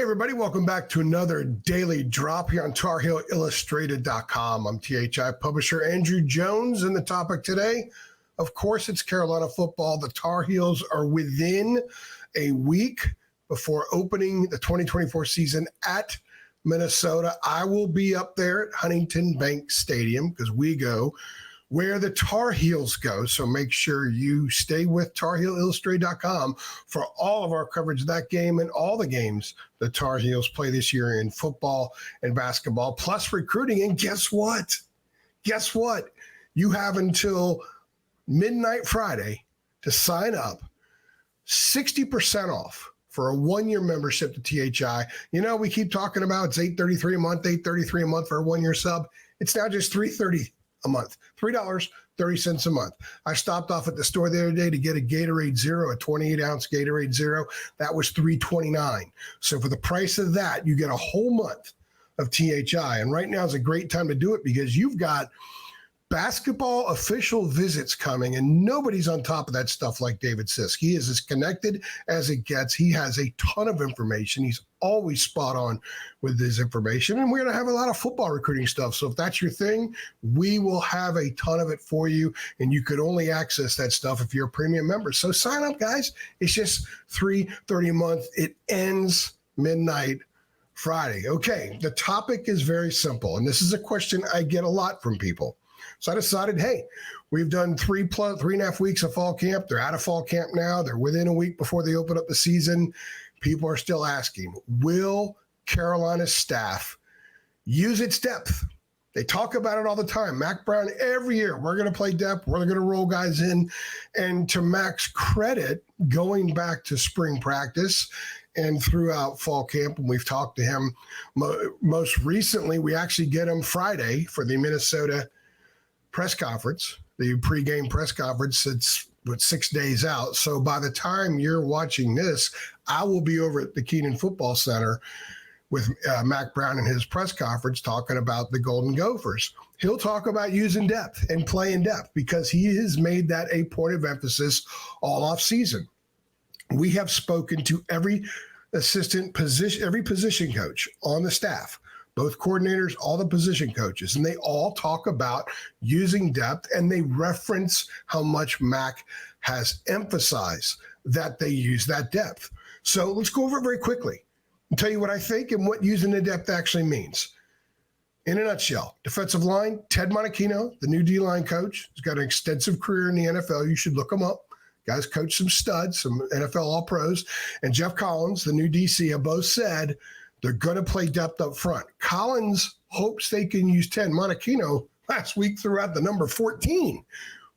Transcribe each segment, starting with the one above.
Hey, everybody, welcome back to another daily drop here on TarHeelIllustrated.com. I'm THI publisher Andrew Jones, and the topic today, of course, it's Carolina football. The Tar Heels are within a week before opening the 2024 season at Minnesota. I will be up there at Huntington Bank Stadium because we go where the Tar Heels go. So make sure you stay with TarHeelIllustrated.com for all of our coverage of that game and all the games the Tar Heels play this year in football and basketball, plus recruiting. And guess what? Guess what? You have until midnight Friday to sign up. 60% off for a one-year membership to THI. You know, we keep talking about it's $8.33 a month, $8.33 a month for a one-year sub. It's now just $3.30 a month, $3.30 a month. I stopped off at the store the other day to get a Gatorade Zero, a 28-ounce Gatorade Zero. That was $3.29. So for the price of that, you get a whole month of THI. And right now is a great time to do it because you've got basketball official visits coming, and nobody's on top of that stuff like David Sisk. He is as connected as it gets. He has a ton of information. He's always spot on with his information, and we're going to have a lot of football recruiting stuff. So if that's your thing, we will have a ton of it for you, and you could only access that stuff if you're a premium member. So sign up, guys. It's just $3.30 a month. It ends midnight Friday. Okay, the topic is very simple, and this is a question I get a lot from people. So I decided, hey, we've done 3.5 weeks of fall camp. They're out of fall camp now. They're within a week before they open up the season. People are still asking, will Carolina's staff use its depth? They talk about it all the time. Mac Brown, every year, we're going to play depth. We're going to roll guys in. And to Mac's credit, going back to spring practice and throughout fall camp, and we've talked to him most recently, we actually get him Friday for the Minnesota press conference, the pregame press conference. It's 6 days out. So by the time you're watching this, I will be over at the Keenan Football Center with Mac Brown in his press conference talking about the Golden Gophers. He'll talk about using depth and playing depth because he has made that a point of emphasis all off season. We have spoken to every position coach on the staff, both coordinators, all the position coaches, and they all talk about using depth, and they reference how much Mac has emphasized that they use that depth. So let's go over it very quickly and tell you what I think and what using the depth actually means. In a nutshell, defensive line, Ted Monachino, the new D-line coach, has got an extensive career in the NFL. You should look him up. Guys coach some studs, some NFL All-Pros. And Jeff Collins, the new DC, have both said they're going to play depth up front. Collins hopes they can use Ted Monachino last week throughout the number 14,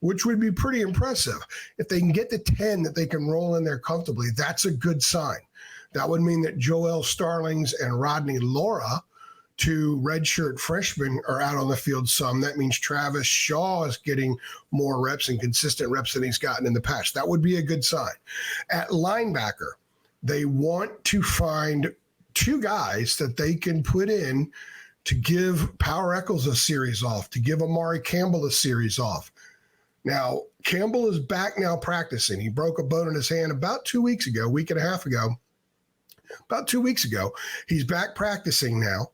which would be pretty impressive. If they can get to 10 that they can roll in there comfortably, that's a good sign. That would mean that Joel Starlings and Rodney Laura, two redshirt freshmen, are out on the field some. That means Travis Shaw is getting more reps and consistent reps than he's gotten in the past. That would be a good sign. At linebacker, they want to find two guys that they can put in to give Power Echols a series off, to give Amari Campbell a series off. Now, Campbell is back now practicing. He broke a bone in his hand about 2 weeks ago, week and a half ago. About 2 weeks ago, he's back practicing now,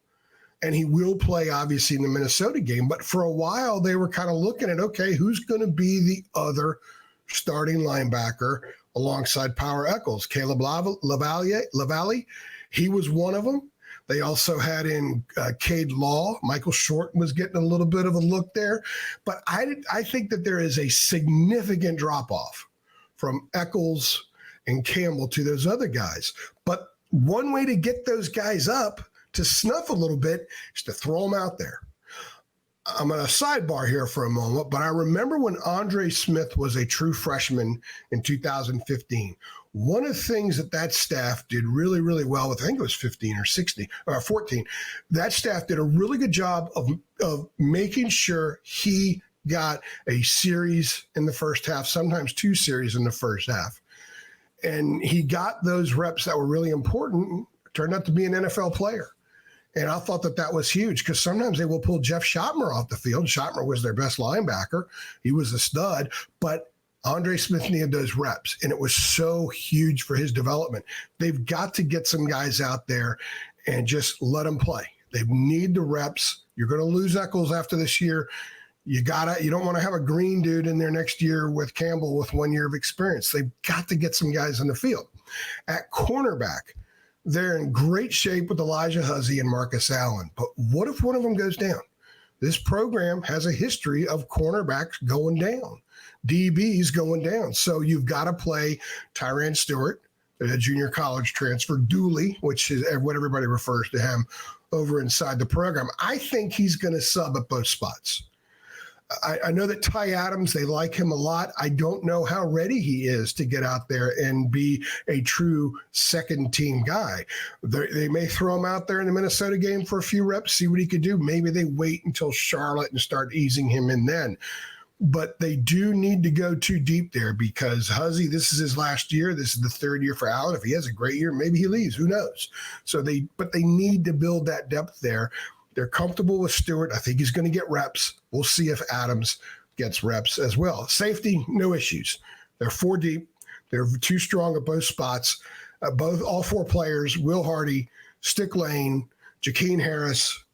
and he will play, obviously, in the Minnesota game. But for a while, they were kind of looking at, okay, who's going to be the other starting linebacker alongside Power Echols? Caleb LaValle. He was one of them. They also had in Cade Law. Michael Short was getting a little bit of a look there. But I think that there is a significant drop-off from Echols and Campbell to those other guys. But one way to get those guys up to snuff a little bit is to throw them out there. I'm going to sidebar here for a moment, but I remember when Andre Smith was a true freshman in 2015. One of the things that staff did really, really well with, I think it was 15 or 16 or 14, that staff did a really good job of making sure he got a series in the first half, sometimes two series in the first half. And he got those reps that were really important, turned out to be an NFL player. And I thought that was huge because sometimes they will pull Jeff Schottmer off the field. Schottmer was their best linebacker. He was a stud. But Andre Smith needed those reps, and it was so huge for his development. They've got to get some guys out there and just let them play. They need the reps. You're going to lose Eccles after this year. You don't want to have a green dude in there next year with Campbell with 1 year of experience. They've got to get some guys in the field. At cornerback, they're in great shape with Elijah Huzzie and Marcus Allen. But what if one of them goes down? This program has a history of cornerbacks going down, DBs going down. So you've got to play Tyran Stewart, a junior college transfer, Dooley, which is what everybody refers to him over inside the program. I think he's going to sub at both spots. I know that Ty Adams, they like him a lot. I don't know how ready he is to get out there and be a true second-team guy. They may throw him out there in the Minnesota game for a few reps, see what he could do. Maybe they wait until Charlotte and start easing him in then. But they do need to go too deep there because Huzzie, this is his last year. This is the third year for Allen. If he has a great year, maybe he leaves. Who knows? But they need to build that depth there. They're comfortable with Stewart. I think he's going to get reps. We'll see if Adams gets reps as well. Safety, no issues. They're 4 deep. They're too strong at both spots. All 4 players, Will Hardy, Stick Lane, Jakeem Harris,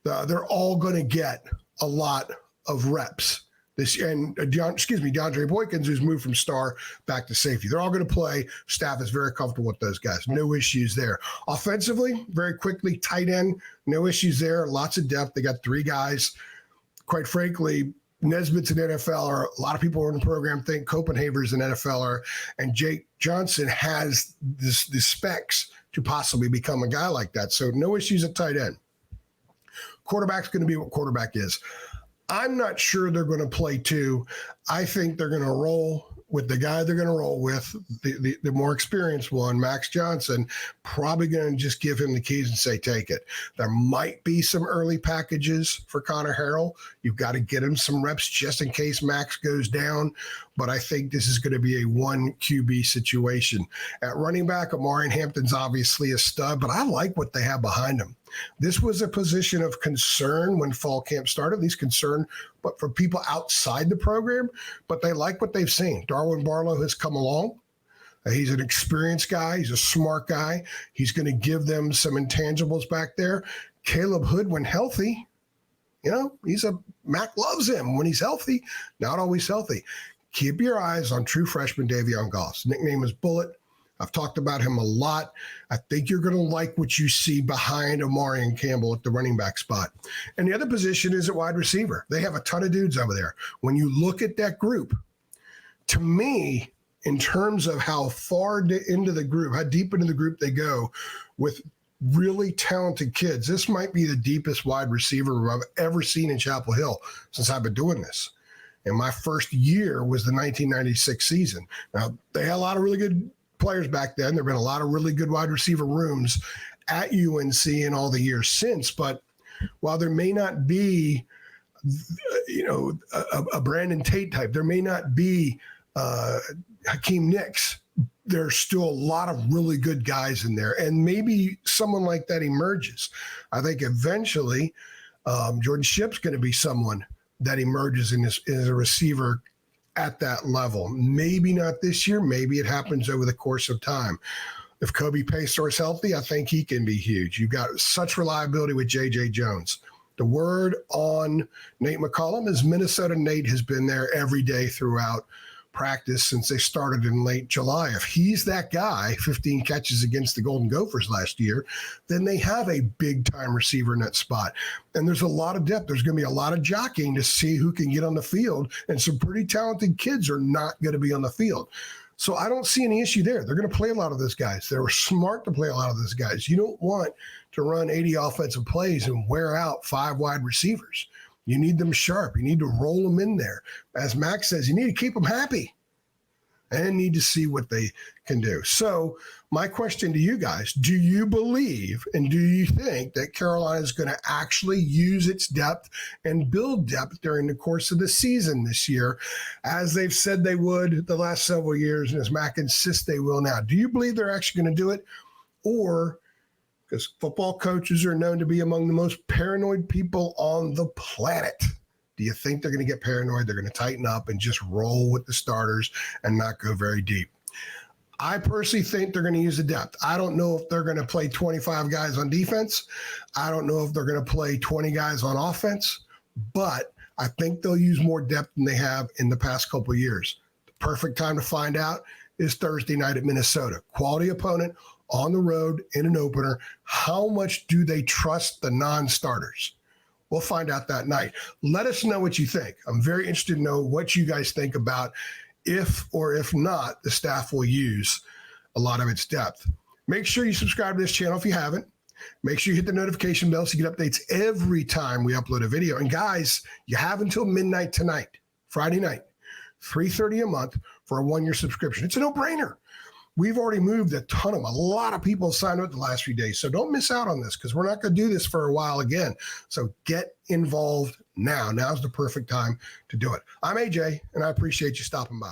they're all going to get a lot of reps. DeAndre Boykins, who's moved from star back to safety. They're all going to play. Staff is very comfortable with those guys. No issues there. Offensively, very quickly, tight end, no issues there. Lots of depth. They got 3 guys. Quite frankly, Nesbitt's an NFLer. A lot of people in the program think Copenhaver's an NFLer. And Jake Johnson has the specs to possibly become a guy like that. So no issues at tight end. Quarterback's going to be what quarterback is. I'm not sure they're going to play 2. I think they're going to roll with the guy they're going to roll with, the more experienced one, Max Johnson, probably going to just give him the keys and say, take it. There might be some early packages for Connor Harrell. You've got to get him some reps just in case Max goes down. But I think this is going to be a 1 QB situation. At running back, Amari Hampton's obviously a stud, but I like what they have behind him. This was a position of concern when fall camp started, at least concern, but for people outside the program, but they like what they've seen. Darwin Barlow has come along. He's an experienced guy. He's a smart guy. He's going to give them some intangibles back there. Caleb Hood, when healthy, Mac loves him when he's healthy, not always healthy. Keep your eyes on true freshman Davion Goss. Nickname is Bullet. I've talked about him a lot. I think you're going to like what you see behind Amari and Campbell at the running back spot. And the other position is at wide receiver. They have a ton of dudes over there. When you look at that group, to me, in terms of how far into the group, how deep into the group they go with really talented kids, this might be the deepest wide receiver room I've ever seen in Chapel Hill since I've been doing this. And my first year was the 1996 season. Now, they had a lot of really good players back then. There have been a lot of really good wide receiver rooms at UNC in all the years since. But while there may not be, a Brandon Tate type, there may not be Hakeem Nicks, there's still a lot of really good guys in there. And maybe someone like that emerges. I think eventually Jordan Shipp's going to be someone that emerges as a receiver at that level. Maybe not this year. Maybe it happens over the course of time. If Kobe Paystor's healthy, I think he can be huge. You've got such reliability with J.J. Jones. The word on Nate McCollum is Minnesota Nate has been there every day throughout practice since they started in late July. If he's that guy, 15 catches against the Golden Gophers last year, then they have a big-time receiver in that spot. And there's a lot of depth. There's going to be a lot of jockeying to see who can get on the field, and some pretty talented kids are not going to be on the field. So I don't see any issue there. They're going to play a lot of those guys. They were smart to play a lot of those guys. You don't want to run 80 offensive plays and wear out 5 wide receivers. You need them sharp. You need to roll them in there. As Max says, you need to keep them happy and need to see what they can do. So my question to you guys, do you believe and do you think that Carolina is going to actually use its depth and build depth during the course of the season this year, as they've said they would the last several years, and as Mac insists they will now? Do you believe they're actually going to do it? Or, because football coaches are known to be among the most paranoid people on the planet, Do you think they're going to get paranoid? They're going to tighten up and just roll with the starters and not go very deep? I personally think they're going to use the depth. I don't know if they're going to play 25 guys on defense. I don't know if they're going to play 20 guys on offense, but I think they'll use more depth than they have in the past couple of years. The perfect time to find out is Thursday night at Minnesota. Quality opponent on the road in an opener. How much do they trust the non-starters? We'll find out that night. Let us know what you think. I'm very interested to know what you guys think about if or if not the staff will use a lot of its depth. Make sure you subscribe to this channel if you haven't. Make sure you hit the notification bell so you get updates every time we upload a video. And guys, you have until midnight tonight, Friday night, $3.30 a month for a 1-year subscription. It's a no-brainer. We've already moved a ton of them. A lot of people signed up the last few days. So don't miss out on this because we're not going to do this for a while again. So get involved now. Now's the perfect time to do it. I'm AJ, and I appreciate you stopping by.